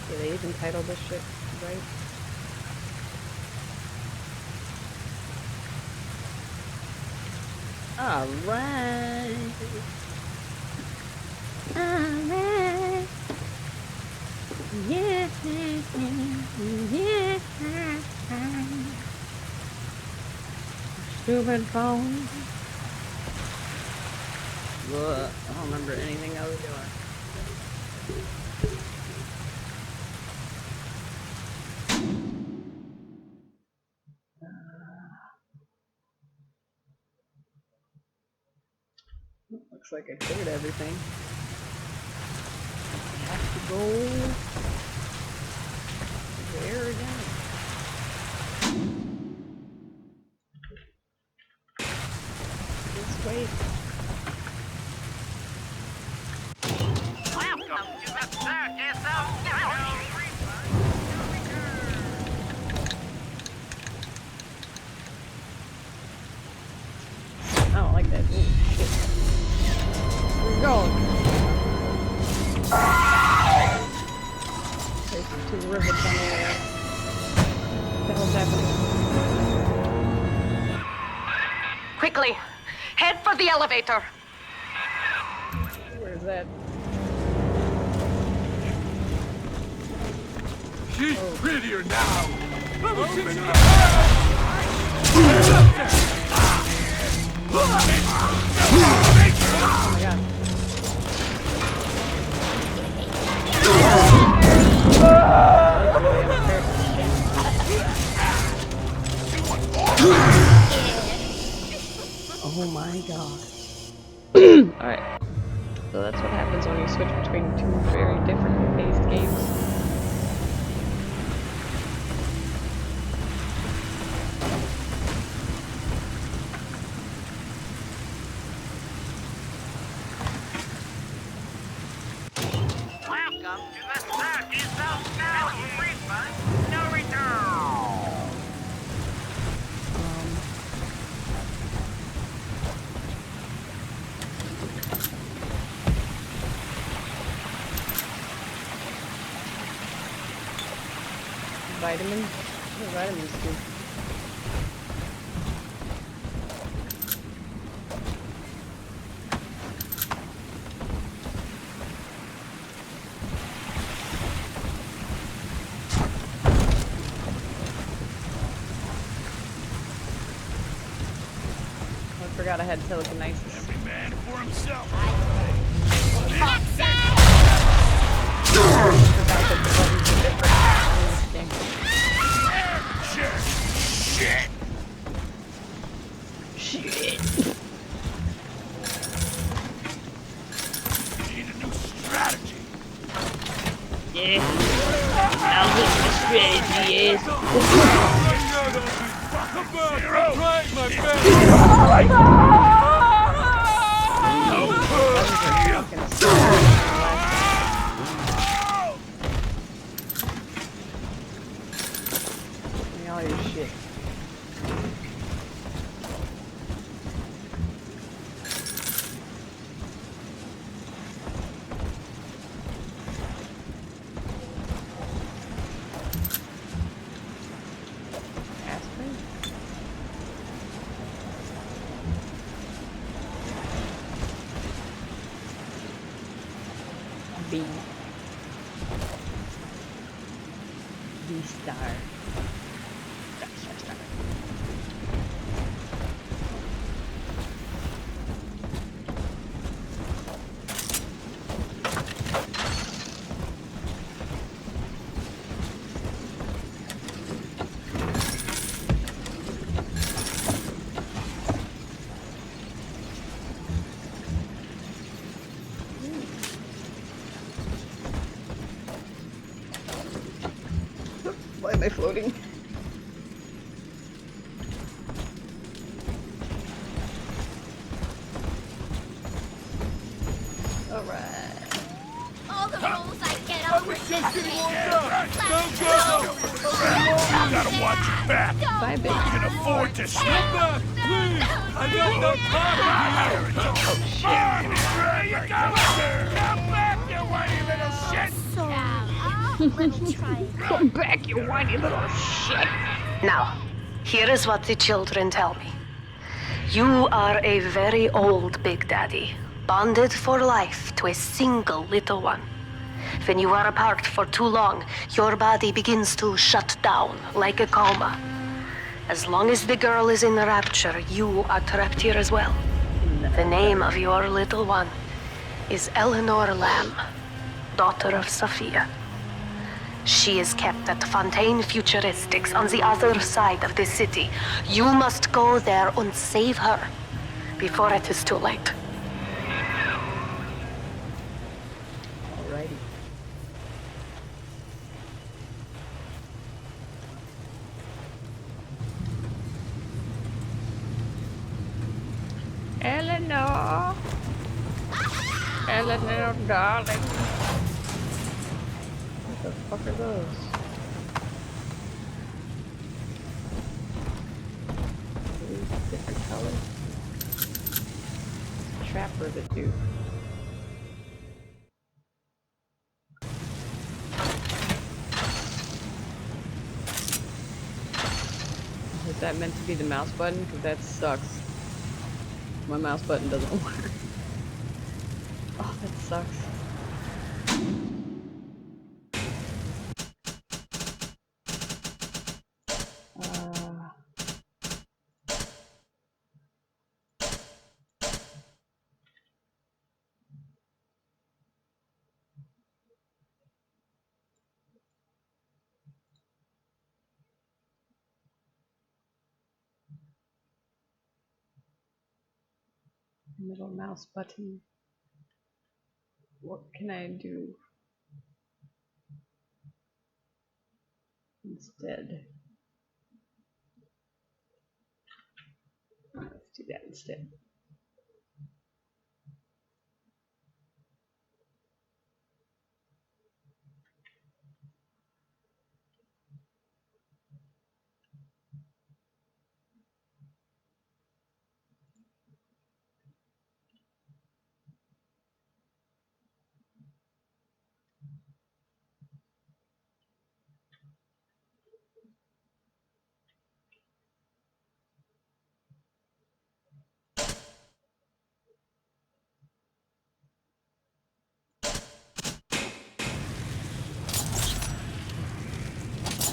Do they even title this shit right? Alright. Alright. Yeah. Yeah. Stupid phone. Ugh, I don't remember anything I was doing. Looks like I cleared everything. I have to go there again. This way. Welcome to the circus of I don't like that. Ooh, shit. Where we going? There's two rivets on the way. What the hell's happening? Quickly, head for the elevator. Where's that? She's prettier now. Oh my god. Oh my god. Alright. So that's what happens when you switch between two very different paced games. Welcome to the circus of no refund, no return. Vitamins? What do vitamins do? I forgot I had telekinesis. Every man for himself. Forgot that the buttons are different in this game. Shit. Shit. Need a new strategy. Yeah. I'll get my strategy is. Give me all your shit. Aspirin? B. B star. Star. Why am I floating? Alright. All the rules I get over Gotta watch your back. Bye, baby. Can afford to step back, please. I got no time for you. Oh, shit. Where you going? Come back, you whiny little shit. so Let me try again. Come back, you whiny little shit! Now, here is what the children tell me. You are a very old Big Daddy, bonded for life to a single little one. When you are apart for too long, your body begins to shut down like a coma. As long as the girl is in the rapture, you are trapped here as well. The name of your little one is Eleanor Lamb, daughter of Sophia. She is kept at Fontaine Futuristics on the other side of the city. You must go there and save her before it is too late. Alrighty. Eleanor! Eleanor, darling! What the fuck are those? These different colors? Trapper to do. Is that meant to be the mouse button? Because that sucks. My mouse button doesn't work. Oh, that sucks. Middle mouse button. What can I do instead? Let's do that instead.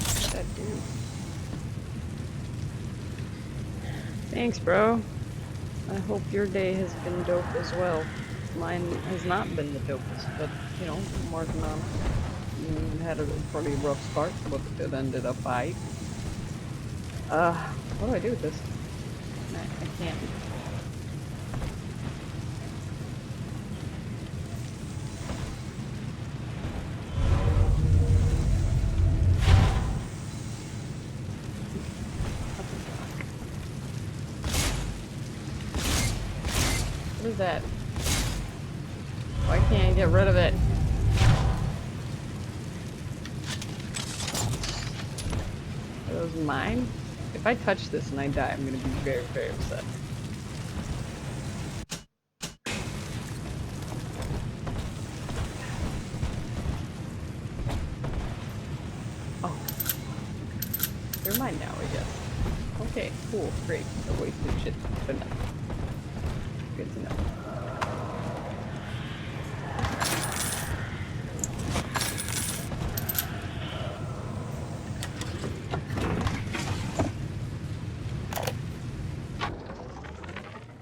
What's that do? Thanks, bro. I hope your day has been dope as well. Mine has not been the dopest, but you know, I'm working on it. Had a pretty rough start, but it ended up fine. What do I do with this? I can't. What is that? Why can't I get rid of it? Are those mine? If I touch this and I die, I'm gonna be very, very upset. Oh. They're mine now, I guess. Okay, cool, great. I wasted shit, but no. Good to know.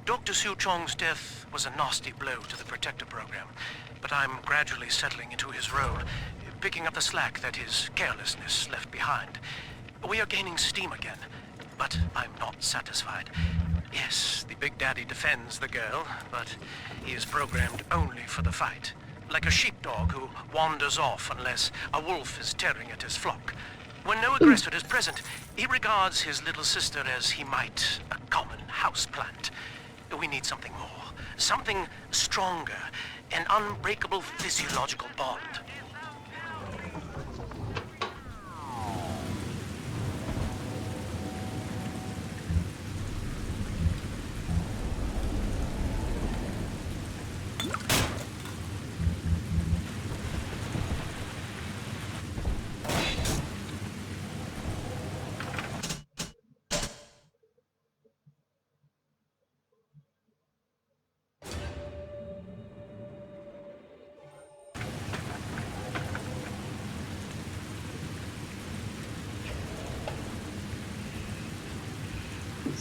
Dr. Su Chong's death was a nasty blow to the Protector program, but I'm gradually settling into his role, picking up the slack that his carelessness left behind. We are gaining steam again, but I'm not satisfied. Yes, the Big Daddy defends the girl, but he is programmed only for the fight. Like a sheepdog who wanders off unless a wolf is tearing at his flock. When no aggressor is present, he regards his little sister as he might a common houseplant. We need something more, something stronger, an unbreakable physiological bond.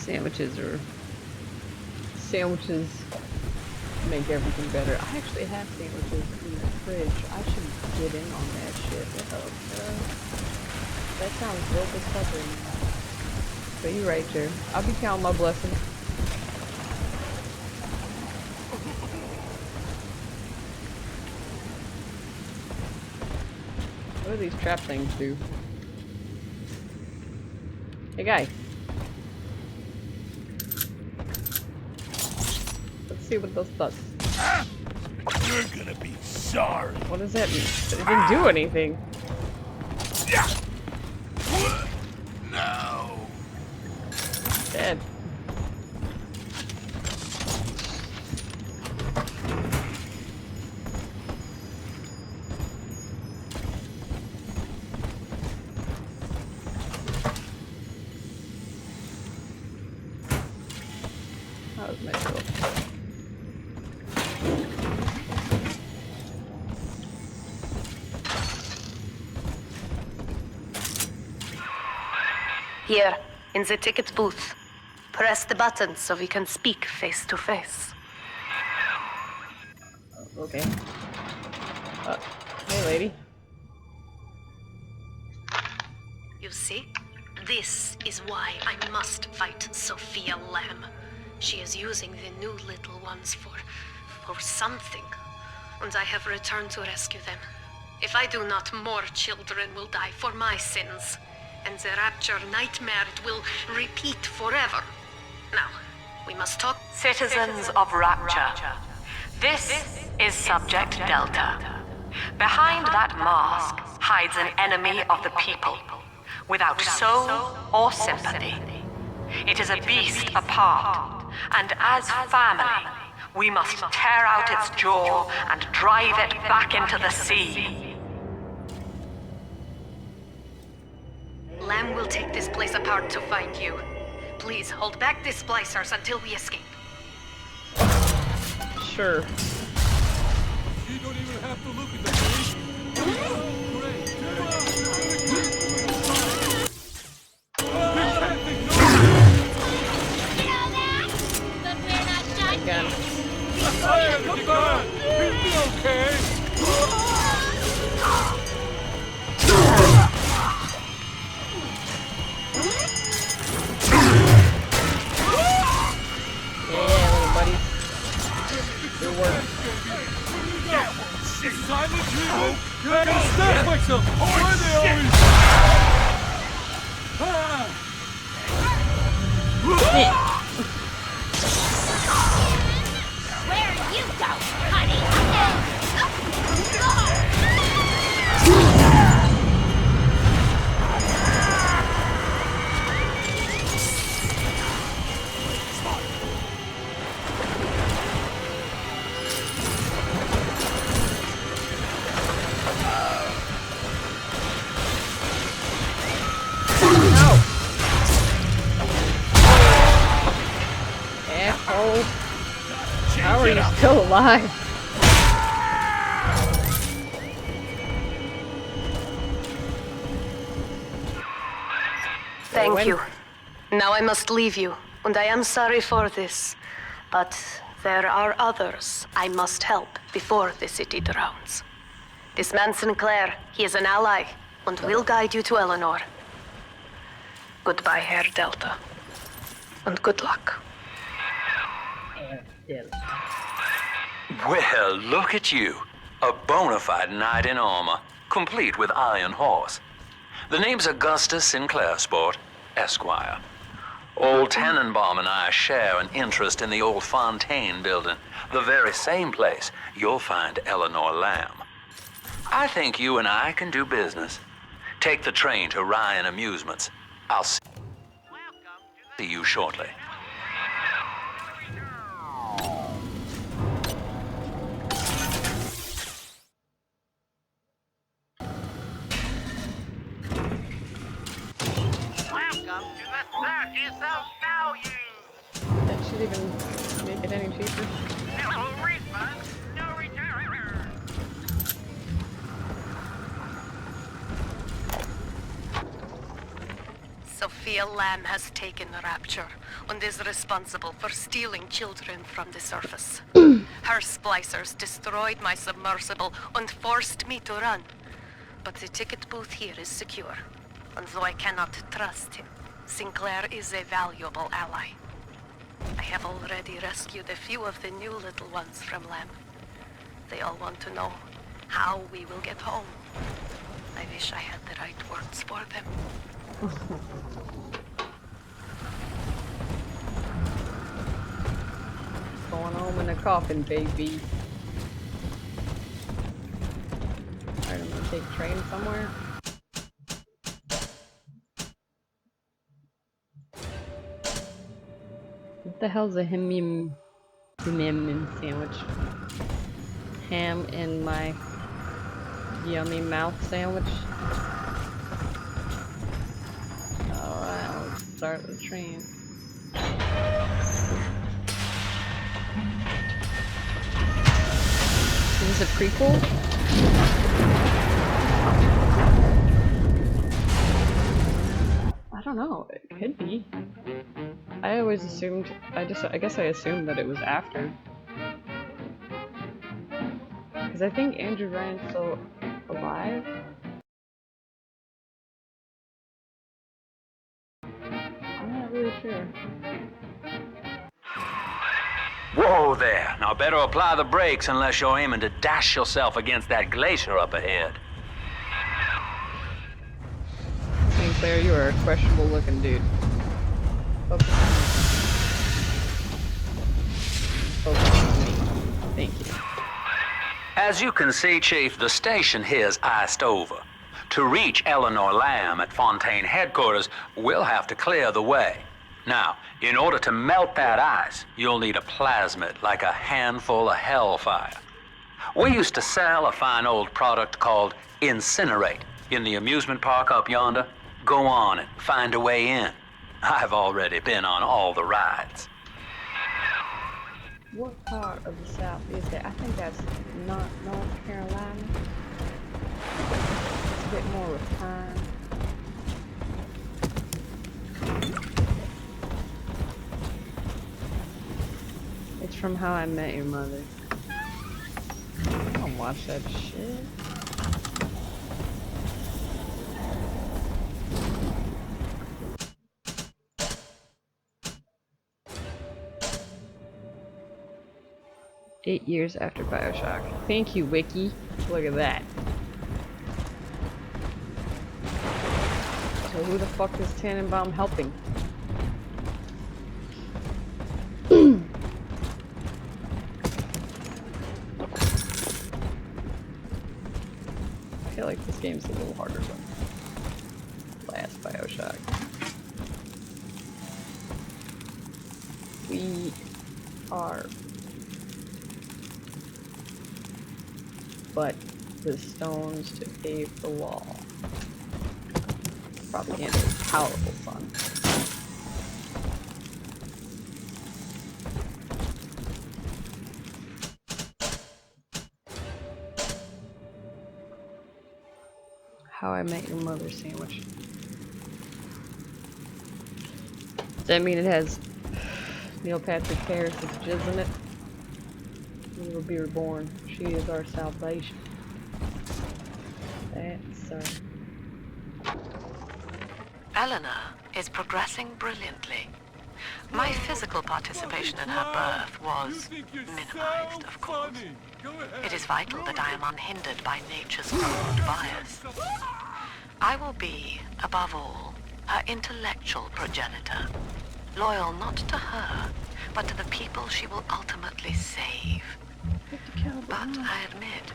Sandwiches make everything better. I actually have sandwiches in the fridge. I should get in on that shit. What the fuck? That sounds dope as fuck right now. But you're right, Jer. I'll be counting my blessings. What do these trap things do? Hey guy. Let's see what this does. You're gonna be sorry. What does that mean? It didn't do anything. No. Dead. That was nice though. Here, in the ticket booth. Press the button so we can speak face to face. Okay. Hey lady. You see? This is why I must fight Sophia Lamb. She is using the new little ones for something. And I have returned to rescue them. If I do not, more children will die for my sins. And the rapture nightmare will repeat forever. Now, we must talk. Citizens of Rapture, this is Subject Delta. Behind that mask hides an enemy of the people, without soul or sympathy. It is a beast apart, and as family, we must tear out its jaw and drive it back into the sea. Lamb will take this place apart to find you. Please hold back the splicers until we escape. Sure. You don't even have to look at the face. Great. But we're not done Again. Hey, come on. He'll be okay. Good work. Silent treatment. You're gonna step like some. Why they always? where you go, honey. Asshole. How are you still alive? Thank you. Now I must leave you, and I am sorry for this. But there are others I must help before the city drowns. This man Sinclair, he is an ally, and will guide you to Eleanor. Goodbye, Herr Delta. And good luck. Well, look at you. A bona fide knight in armor, complete with iron horse. The name's Augustus Sinclair, Sport, Esquire. Old Tannenbaum and I share an interest in the old Fontaine building, the very same place you'll find Eleanor Lamb. I think you and I can do business. Take the train to Ryan Amusements. I'll see you shortly. Welcome to the circus of value. That should even make it any cheaper. No refund, no return. Sophia Lamb has taken Rapture and is responsible for stealing children from the surface. Her splicers destroyed my submersible and forced me to run. But the ticket booth here is secure. And though I cannot trust him, Sinclair is a valuable ally. I have already rescued a few of the new little ones from Lamb. They all want to know how we will get home. I wish I had the right words for them. Going home in a coffin, baby. Alright, I'm gonna take a train somewhere. What the hell's a ham sandwich? Ham in my yummy mouth sandwich. Alright, let's start the train. Is this a prequel? I don't know, it could be. I always assumed, I guess I assumed that it was after. Because I think Andrew Ryan's still alive. I'm not really sure. Whoa there. Now better apply the brakes unless you're aiming to dash yourself against that glacier up ahead. Sinclair, you are a questionable looking dude. Focus on me. Focus on me. Thank you. As you can see, Chief, the station here's iced over. To reach Eleanor Lamb at Fontaine headquarters, we'll have to clear the way. Now, in order to melt that ice, you'll need a plasmid, like a handful of hellfire. We used to sell a fine old product called Incinerate in the amusement park up yonder. Go on and find a way in. I've already been on all the rides. What part of the South is that? I think that's not North Carolina. It's a bit more refined. It's from How I Met Your Mother. I don't watch that shit. Eight years after Bioshock. Thank you, Wiki. Look at that. So who the fuck is Tannenbaum helping? I feel like this game's a little harder than last Bioshock. We are but the stones to pave the wall. Propaganda is powerful fun. How I Met Your Mother sandwich. Does that mean it has Neil Patrick Harris's jizz in it? We will be reborn. She is our salvation. That's Eleanor is progressing brilliantly. My physical participation in her birth was minimized, of course. It is vital that I am unhindered by nature's crude bias. I will be, above all, her intellectual progenitor, loyal not to her, but to the people she will ultimately save. But I admit,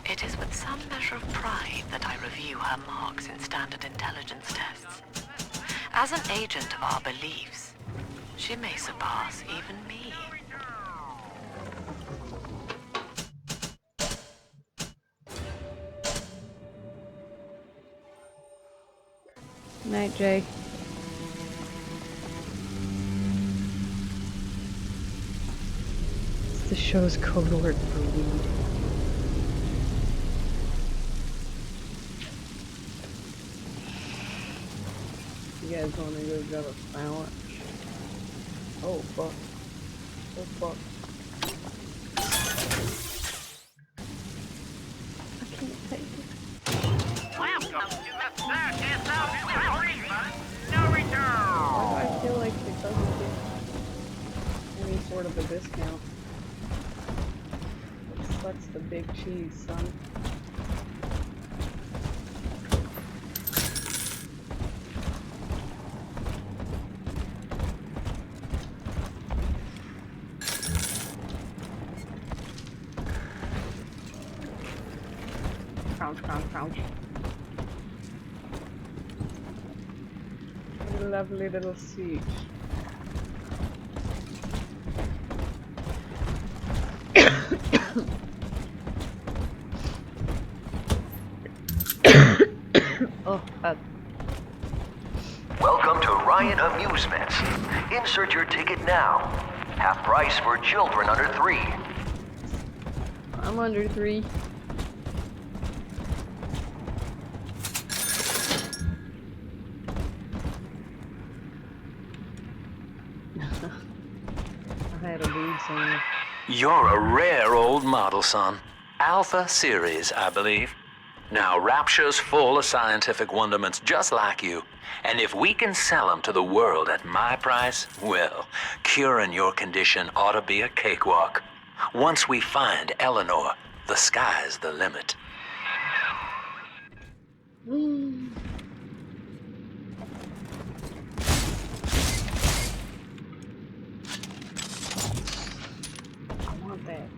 it is with some measure of pride that I review her marks in standard intelligence tests. As an agent of our beliefs, she may surpass even me. Night, Jay. It's the show's code word for weed. You guys wanna go grab a sandwich? Oh fuck. Oh fuck. I can't take it. Welcome to the 30,000 refund. No return. Why do I feel like it doesn't get any sort of a discount? That's the big cheese, son. Crouch, crouch, crouch. What a lovely little siege. Oh, Welcome to Ryan Amusements. Insert your ticket now. Half price for children under 3. I'm under 3. I had a dude saying, You're a rare old model, son. Alpha series, I believe. Now, Rapture's full of scientific wonderments just like you. And if we can sell them to the world at my price, well, curing your condition ought to be a cakewalk. Once we find Eleanor, the sky's the limit. I want that.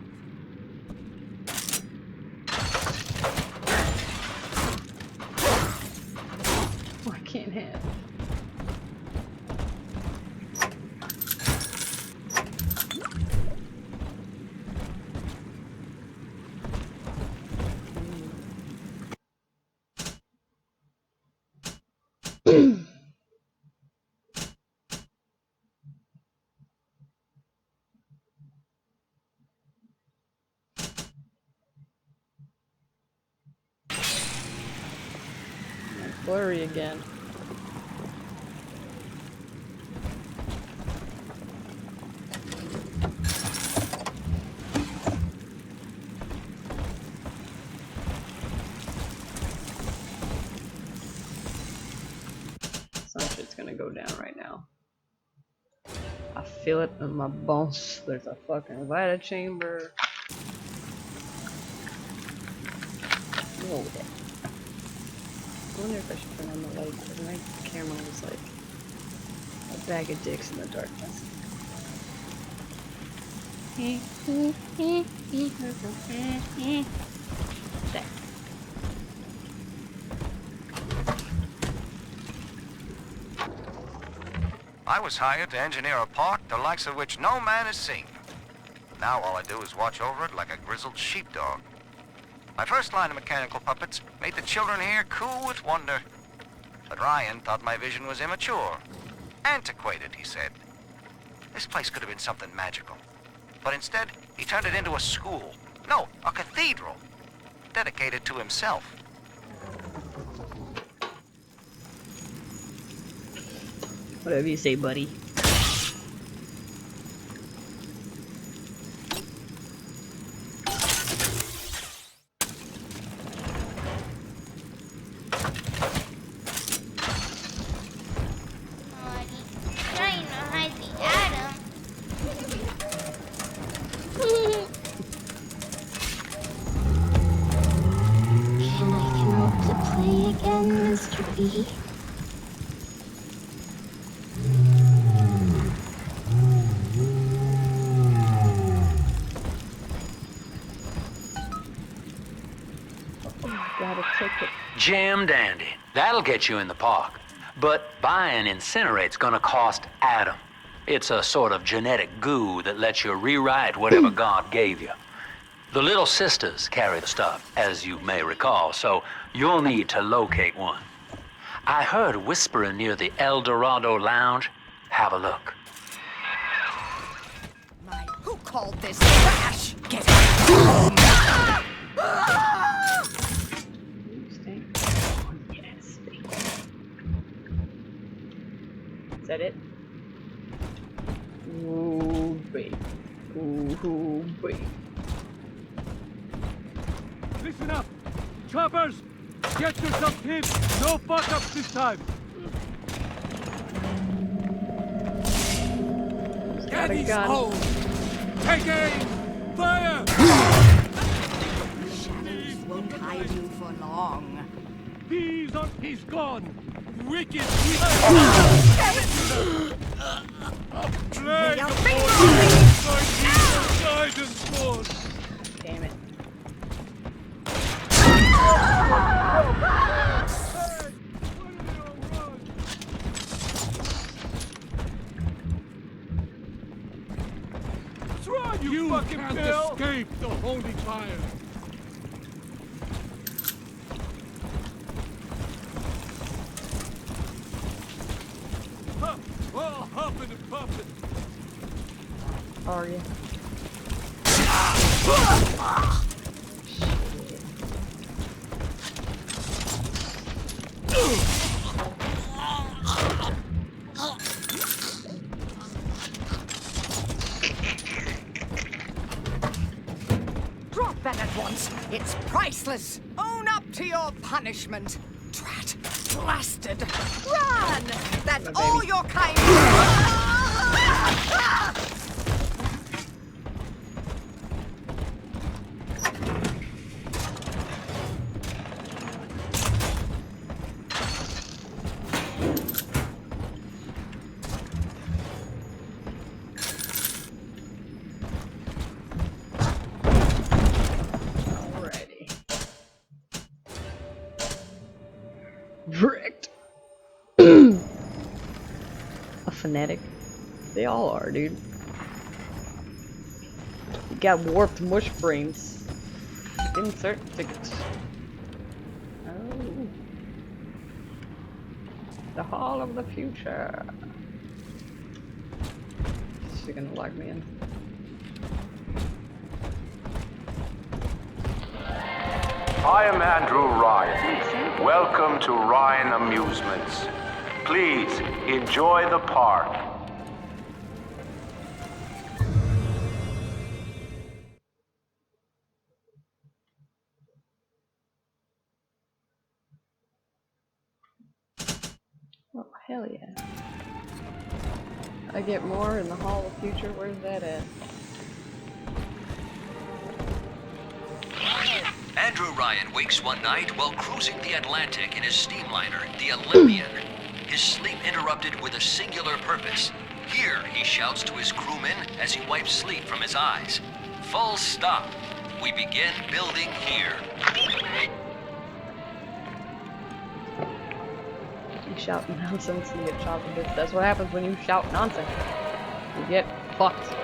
Oh, I can't have. Blurry again. Some shit's gonna go down right now. I feel it in my bones. There's a fucking Vita chamber. Whoa. I wonder if I should turn on the light, because my camera was like a bag of dicks in the darkness. There. I was hired to engineer a park the likes of which no man has seen. Now all I do is watch over it like a grizzled sheepdog. My first line of mechanical puppets made the children here coo with wonder. But Ryan thought my vision was immature. Antiquated, he said. This place could have been something magical. But instead, he turned it into a school. No, a cathedral. Dedicated to himself. Whatever you say, buddy. Trying to hide the atom. Can I come out to play again, Mr. B? Got a ticket. Jam dandy. That'll get you in the park. But buying Incinerate's gonna cost Adam. It's a sort of genetic goo that lets you rewrite whatever God gave you. The little sisters carry the stuff, as you may recall, so you'll need to locate one. I heard whispering near the El Dorado Lounge. Have a look. Who called this trash? Get out! Is that it? Ooh, baby. Ooh, baby. Listen up! Choppers! Get yourself hit! No fuck-ups this time! Daddy's home! Take aim! Fire! Shadows won't hide you for long. He's gone! Wicked! Play the guidance force! Damn it. You fucking can't escape the holy fire! All huffing and puffing! How are you? Drop that at once. It's priceless. Own up to your punishment. Drat. Blasted. Run! That's all your kind. Wrecked. A fanatic. They all are, dude. You got warped mush brains. Insert tickets. Oh. The Hall of the Future. She's gonna lock me in. I am Andrew Ryan. Welcome to Ryan Amusements. Please enjoy the park. Oh, hell yeah. I get more in the Hall of Future. Where's that at? Andrew Ryan wakes one night while cruising the Atlantic in his steamliner, the Olympian. His sleep interrupted with a singular purpose. Here, he shouts to his crewmen as he wipes sleep from his eyes. Full stop. We begin building here. You shout nonsense and you get chopped a bit. That's what happens when you shout nonsense. You get fucked.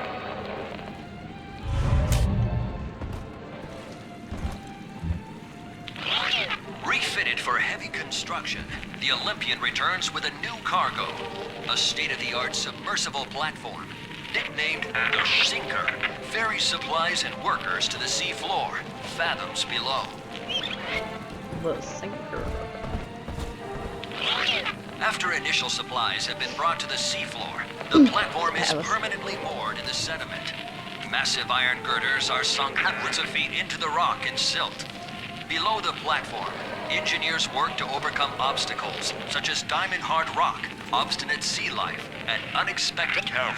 Refitted for heavy construction, the Olympian returns with a new cargo. A state-of-the-art submersible platform, nicknamed the Sinker, ferries supplies and workers to the sea floor, fathoms below. The Sinker. After initial supplies have been brought to the seafloor, the platform is permanently moored in the sediment. Massive iron girders are sunk hundreds of feet into the rock and silt. Below the platform, engineers work to overcome obstacles such as diamond-hard rock, obstinate sea life, and unexpected terror.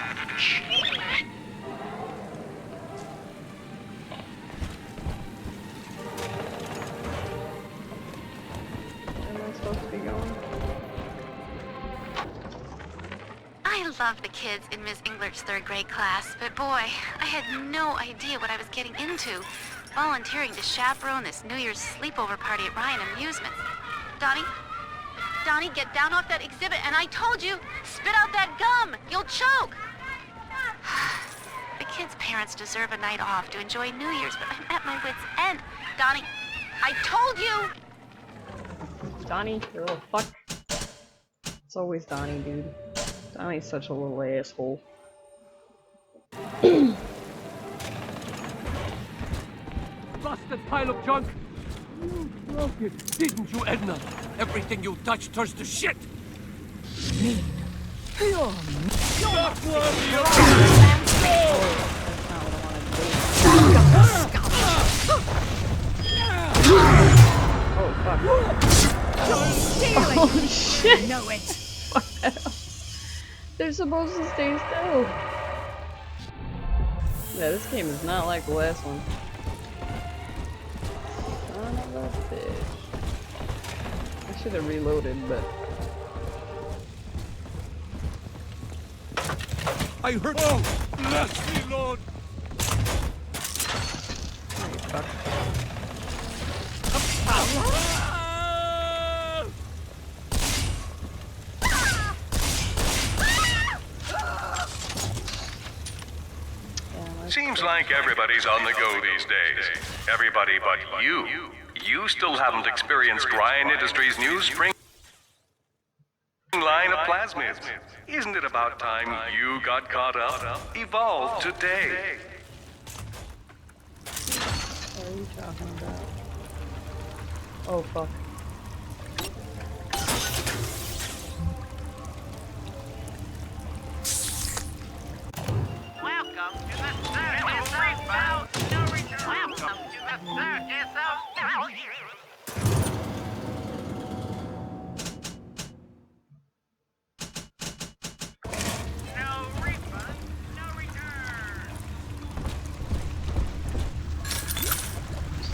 Where am I supposed to be going? I love the kids in Miss Englert's third grade class, but boy, I had no idea what I was getting into. Volunteering to chaperone this New Year's sleepover party at Ryan Amusements. Donnie, get down off that exhibit, and I told you, spit out that gum! You'll choke! The kids' parents deserve a night off to enjoy New Year's, but I'm at my wit's end. Donnie, I told you! Donnie, you little fuck. It's always Donnie, dude. Donnie's such a little asshole. Busted pile of junk! You broke it, didn't you, Edna? Everything you touch turns to shit! Mean, Oh shit! Know it. What the hell? They're supposed to stay still. Yeah, this game is not like the last one. Son of a bitch. I should have reloaded, but I heard. Oh, bless me, Lord. fuck. Seems like everybody's on the go these days. Everybody but you. You still haven't experienced Ryan Industries' new spring line of plasmids. Isn't it about time you got caught up? Evolved today. What are you talking about? Oh fuck. Welcome to the circus of no return. Welcome to the circus of no return.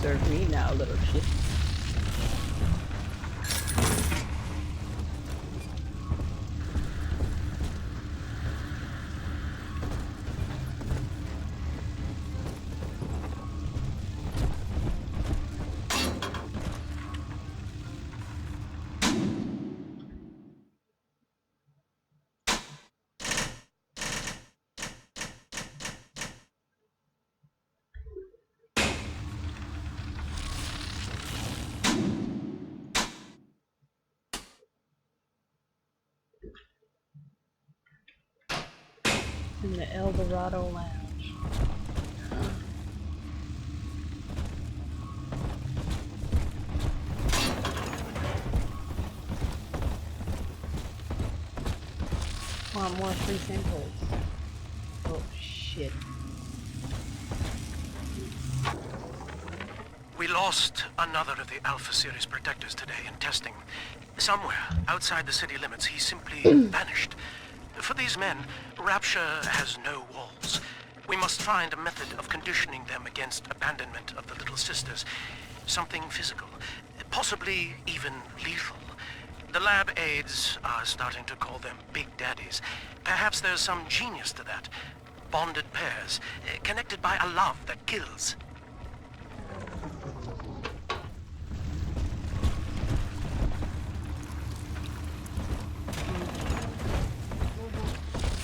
Serve me now, little shit. In the El Dorado Lounge. Want more free samples. Oh shit. We lost another of the Alpha Series protectors today in testing. Somewhere outside the city limits, he simply vanished. For these men, Rapture has no walls. We must find a method of conditioning them against abandonment of the Little Sisters. Something physical, possibly even lethal. The lab aides are starting to call them Big Daddies. Perhaps there's some genius to that. Bonded pairs, connected by a love that kills.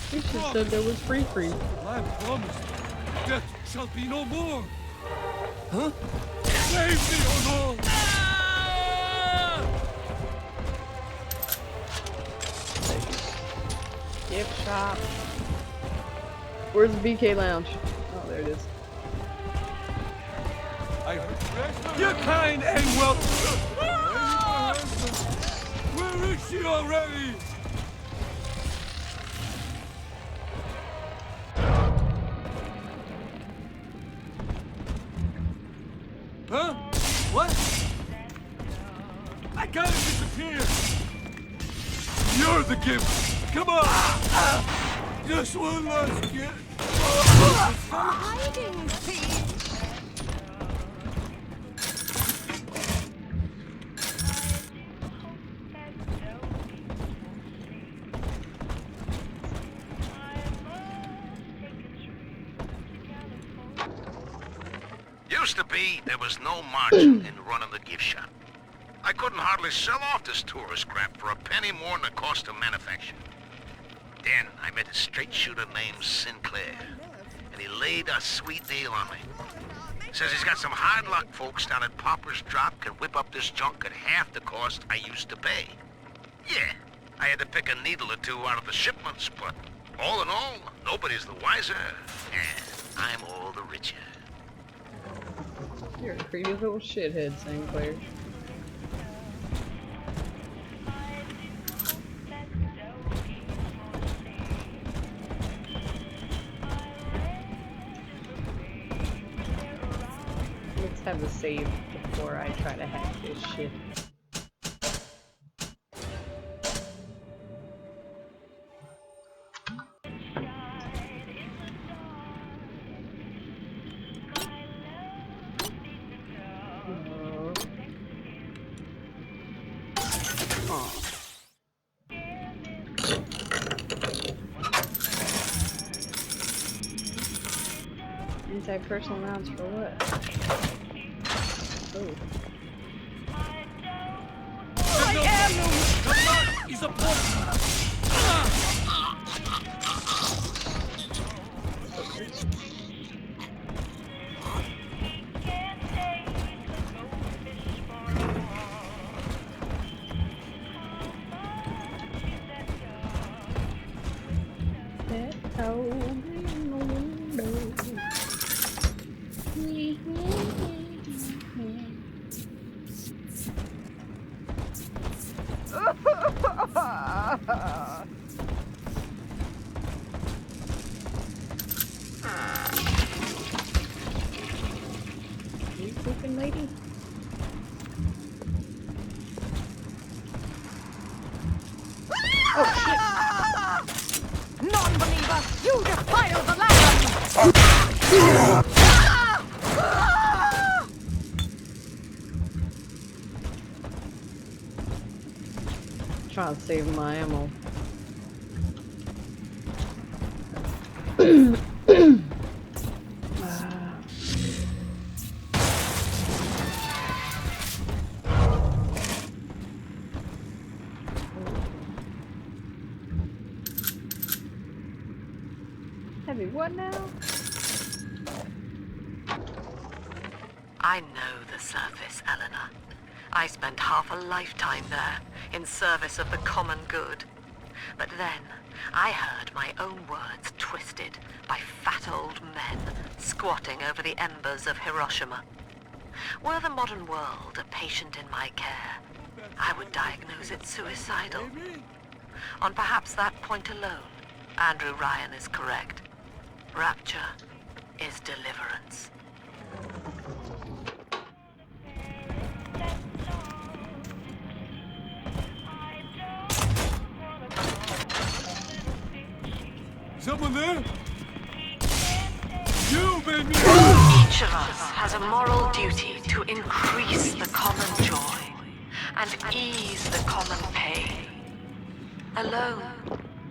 You should have said there was free. I promised. Death shall be no more. Huh? Save me, or no! Gift shop. Where's the BK Lounge? Oh, there it is. I heard you're kind and welcome. Where is she already? Huh? What? I gotta disappear. You're the gift. Come on. Just one last gift. Hiding, thief. Used to be, there was no margin in running the gift shop. I couldn't hardly sell off this tourist crap for a penny more than the cost of manufacture. Then I met a straight shooter named Sinclair, and he laid a sweet deal on me. Says he's got some hard luck folks down at Popper's Drop can whip up this junk at half the cost I used to pay. Yeah, I had to pick a needle or two out of the shipments, but all in all, nobody's the wiser, and I'm all the richer. You're a creepy little shithead, Sinclair. have a save before I try to hack this shit. Anti-personal rounds for what? Oh. My heirloom! The blood is a poison! You cooking, lady? Oh shit! Non-believer, you defile the land! Trying to save my ammo. Heavy what now? I know the surface, Eleanor. I spent half a lifetime there, in service of the common good. But then, I heard my own words twisted by fat old men squatting over the embers of Hiroshima. Were the modern world a patient in my care, I would diagnose it suicidal. On perhaps that point alone, Andrew Ryan is correct. Rapture is deliverance. Someone there? You made me. Each of us has a moral duty to increase the common joy and ease the common pain. Alone,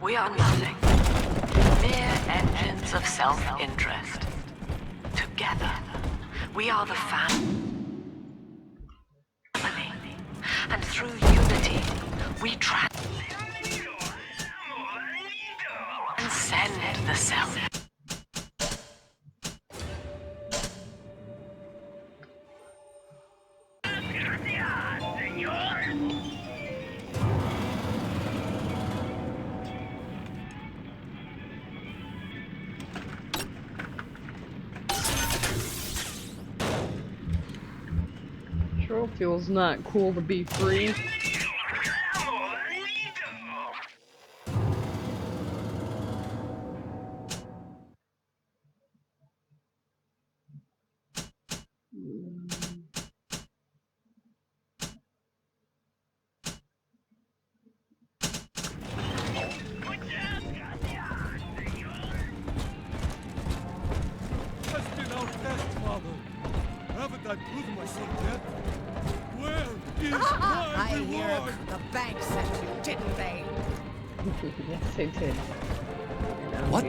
we are nothing. Mere engines of self-interest. Together, we are the family. And through unity, we transcend the self. Sure feels not cool to be free. That's been our test, Father. Haven't I proven myself yet? Where is my I hear reward? the bank sent you, didn't they? Yes, they did. What?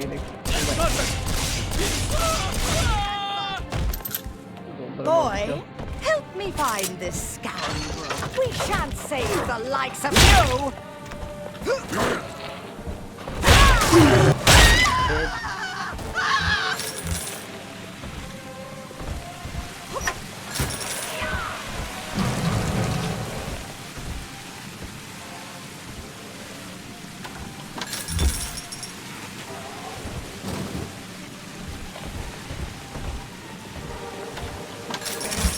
Boy, help me find this scoundrel. We shan't save the likes of you!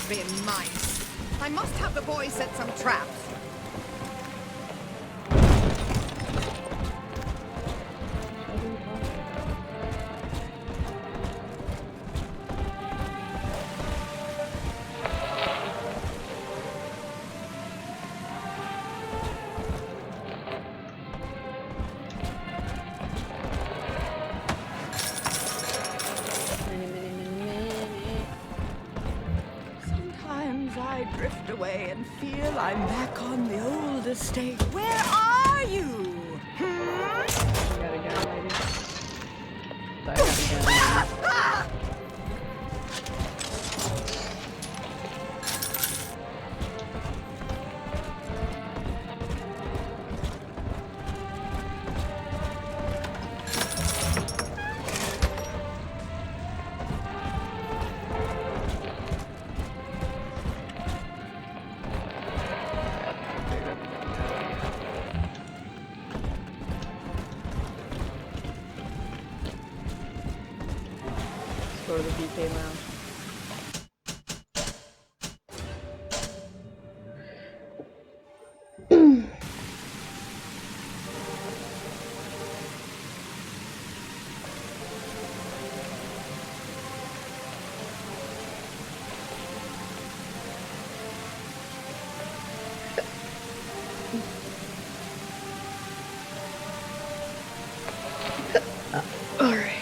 Been mice. I must have the boy set some traps. away and feel I'm back on the old estate. Where are you? I got a gun, lady. I got a gun. Go to the BK lounge. All right.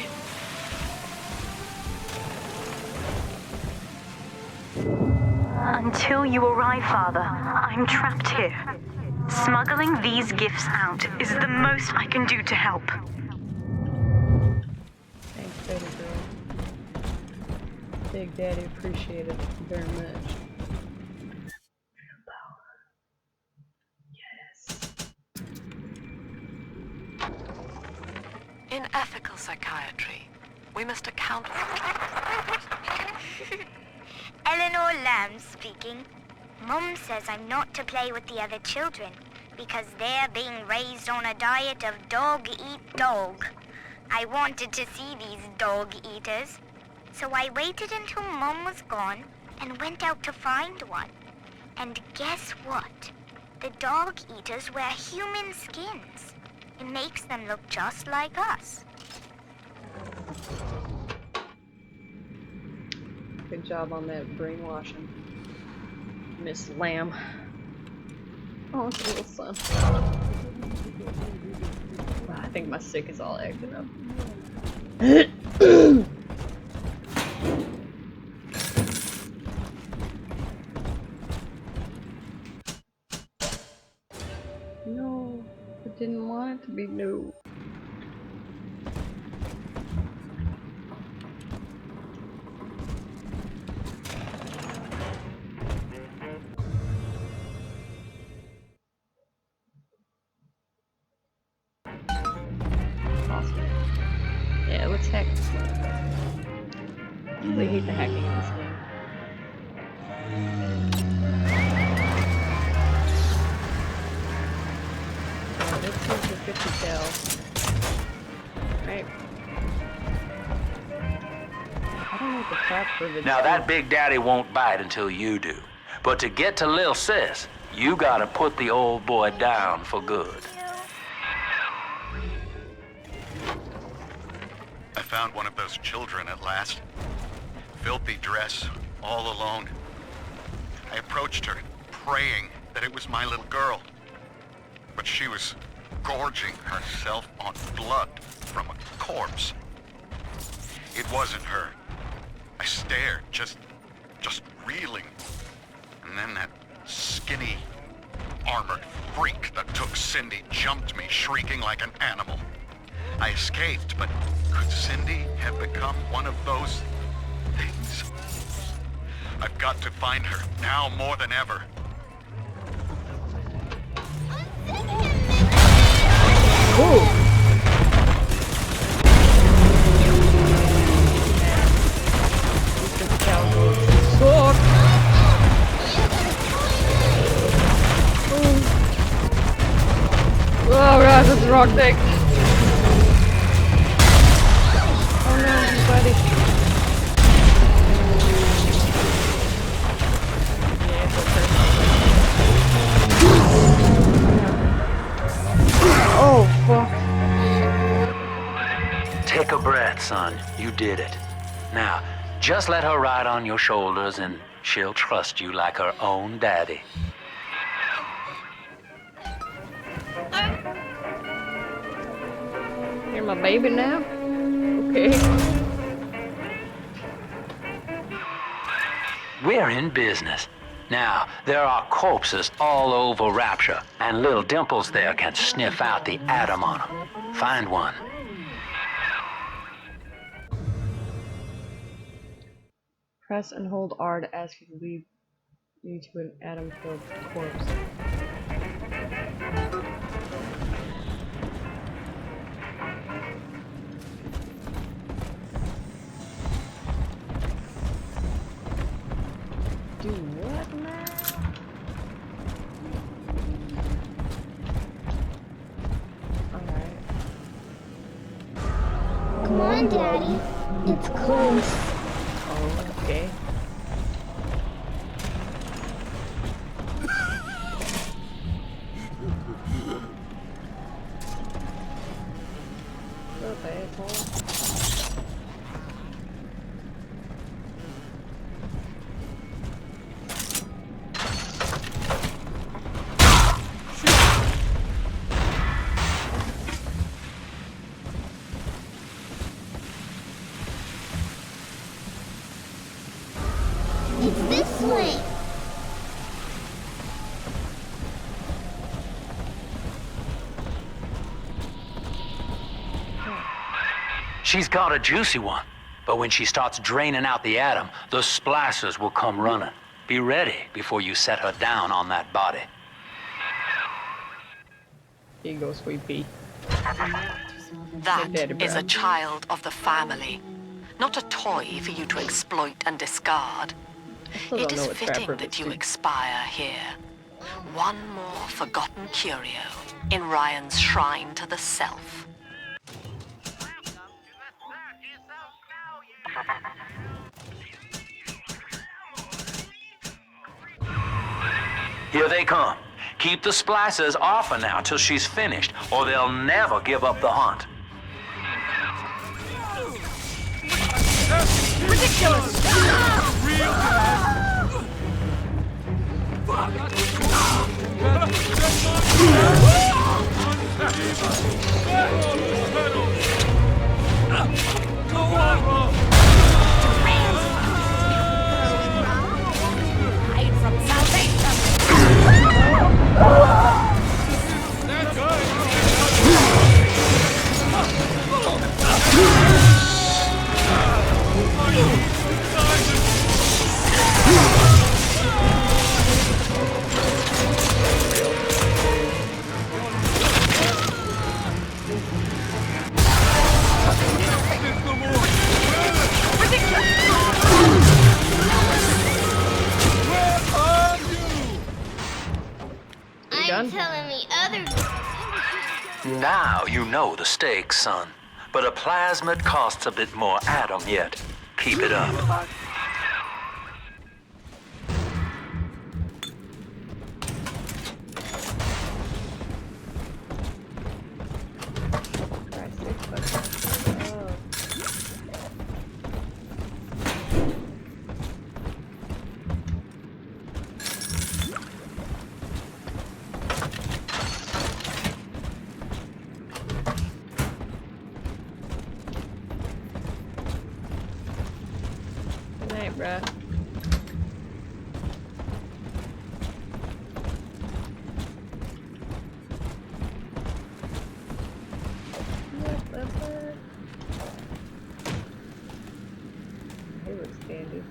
Until you arrive, Father, I'm trapped here. Smuggling these gifts out is the most I can do to help. Thanks, baby girl. Big Daddy appreciate it very much. In ethical psychiatry, we must account for... Eleanor Lamb speaking. Mum says I'm not to play with the other children because they're being raised on a diet of dog eat dog. I wanted to see these dog eaters, so I waited until Mum was gone and went out to find one. And guess what? The dog eaters wear human skins. It makes them look just like us. Good job on that brainwashing, Miss Lamb. Oh, it's a little son. I think my sick is all acting up. No, I didn't want it to be new. Yeah, let's hack this one. I really hate the hacking in this game. Let's use the 50 cal. Right. I don't know what the trap for the... Now that Big Daddy won't bite until you do. But to get to Lil Sis, you gotta put the old boy down for good. I found one of those children at last. Filthy dress, all alone. I approached her, praying that it was my little girl. But she was gorging herself on blood from a corpse. It wasn't her. I stared, just reeling. And then that skinny, armored freak that took Cindy jumped me, shrieking like an animal. I escaped, but could Cindy have become one of those things? I've got to find her, now more than ever. Ooh. Oh gosh, that's the wrong thing. Oh no, buddy. Oh fuck. Take a breath, son. You did it. Now, just let her ride on your shoulders and she'll trust you like her own daddy. You're my baby now? Okay. We're in business. Now, there are corpses all over Rapture, and little Dimples there can sniff out the atom on them. Find one. Press and hold R to ask you to lead you to an atom-filled corpse. Do what now? Alright. Come on, Daddy. It's close. Oh, okay. Okay, cool. It's this way. She's got a juicy one, but when she starts draining out the atom, the splicers will come running. Be ready before you set her down on that body. Here you go, sweet pea. That is a child of the family, not a toy for you to exploit and discard. It is fitting that you expire here. One more forgotten curio in Ryan's shrine to the self. Here they come. Keep the splicers off her now till she's finished, or they'll never give up the hunt. Ridiculous! Real bad. Go on, Rob. Hide from salvation! I'm telling the other Now you know the stakes, son. But a plasmid costs a bit more atom yet. Keep it up. Good night, bruh. He looks dandy.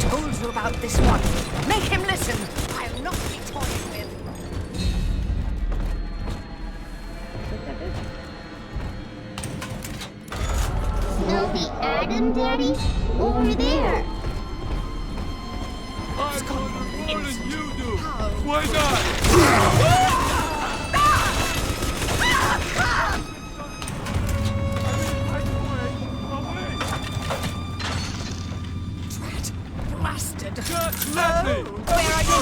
Told you about this one. Make him listen. I'll not be toying with. Smell the atom, Daddy? Over there. I know more than you do. Why not? Blasted. Just let me. Where are you?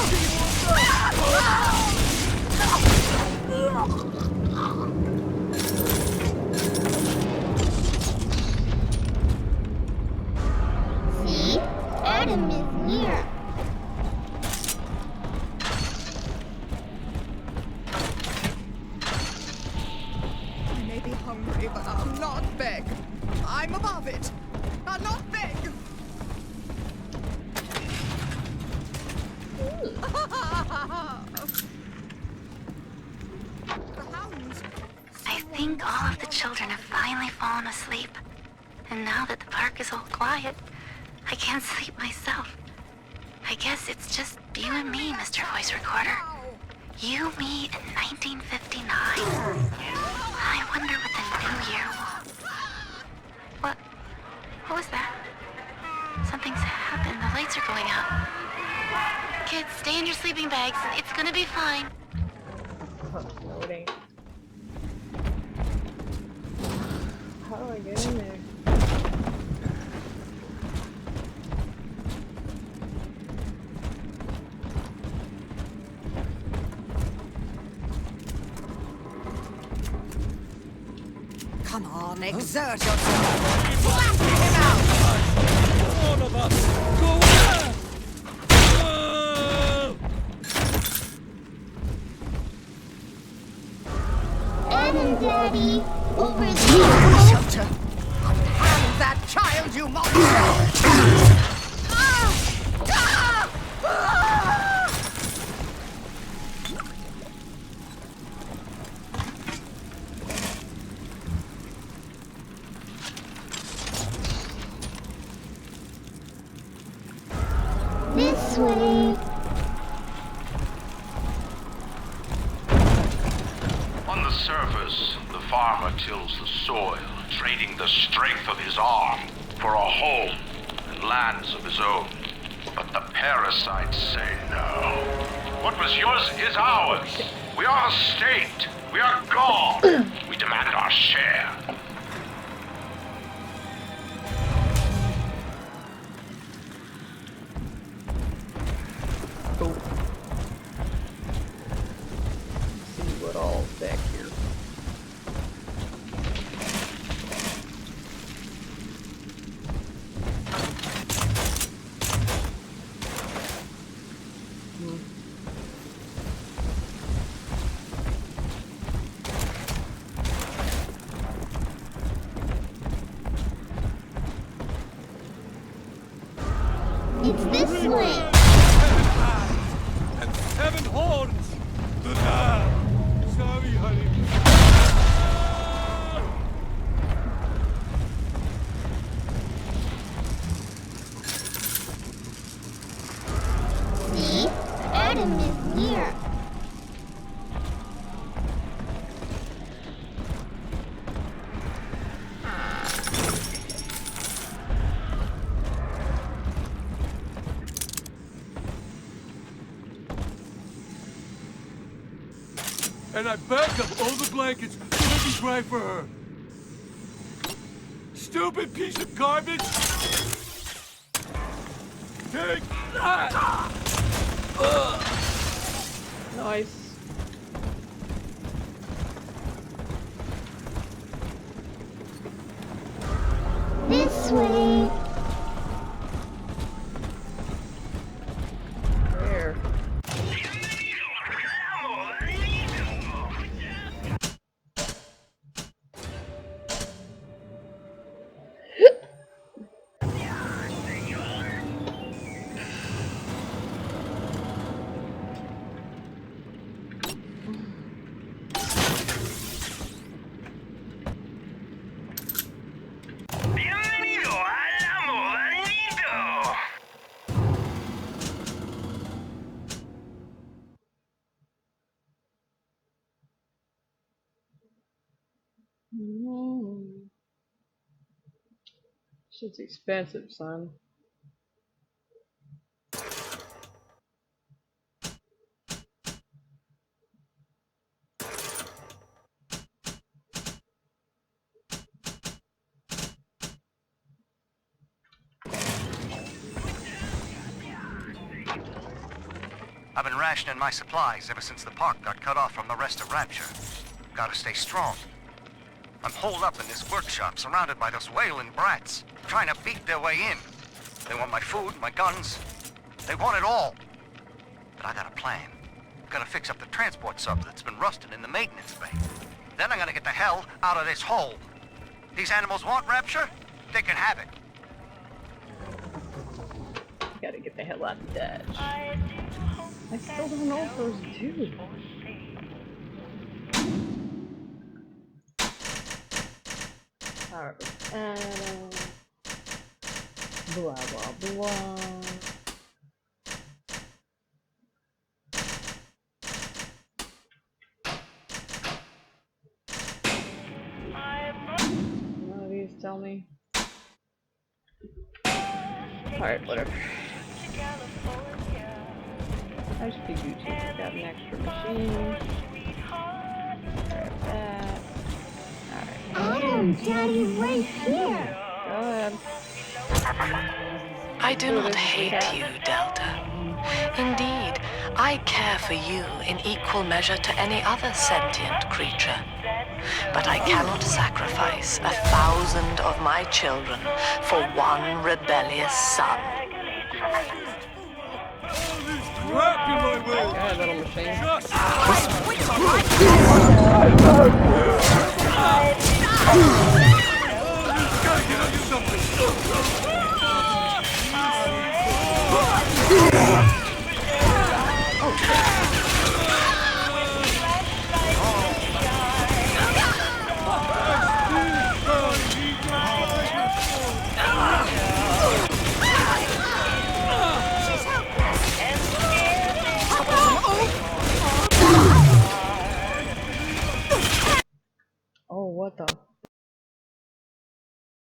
See? Adam is near. hungry, but I'll not beg. I'm above it. I'll not beg. I think all of the children have finally fallen asleep. And now that the park is all quiet, I can't sleep myself. I guess it's just you and me, Mr. Voice Recorder. You, me, in 1959. I wonder what the new year will... What was that? Something's happened. The lights are going out. Kids, stay in your sleeping bags. It's gonna be fine. No, it ain't. How do I get in there? Come on, exert yourself. Blast him out! All of us, go there! Adam, Daddy, over there. Shelter! Unhand that child, you monster! This way. On the surface, the farmer tills the soil, trading the strength of his arm for a home and lands of his own. But the parasites say no. What was yours is ours. We are the state. We are God. We demand our share. See what all's back here. It's this way. And 7 horns! Sorry, honey. See? Adam is here. And I backed up all the blankets to make it dry for her. Stupid piece of garbage! Take that! Nice. This way. Where? Shit's expensive, son. I've been rationing my supplies ever since the park got cut off from the rest of Rapture. Gotta stay strong. I'm holed up in this workshop, surrounded by those wailing brats, trying to beat their way in. They want my food, my guns. They want it all. But I got a plan. Gotta fix up the transport sub that's been rusting in the maintenance bay. Then I'm gonna get the hell out of this hole. These animals want rapture? They can have it. Gotta get the hell out of Dodge. I still don't know if those do. Alright, blah blah blah. None of these tell me. Alright, whatever. I just figured you got an extra machine. Grab that. Alright. Adam, Daddy's right here. Go ahead. I do not hate you, Delta. Indeed, I care for you in equal measure to any other sentient creature. But I cannot sacrifice 1,000 of my children for one rebellious son. Crap in my way! God, little machine. Just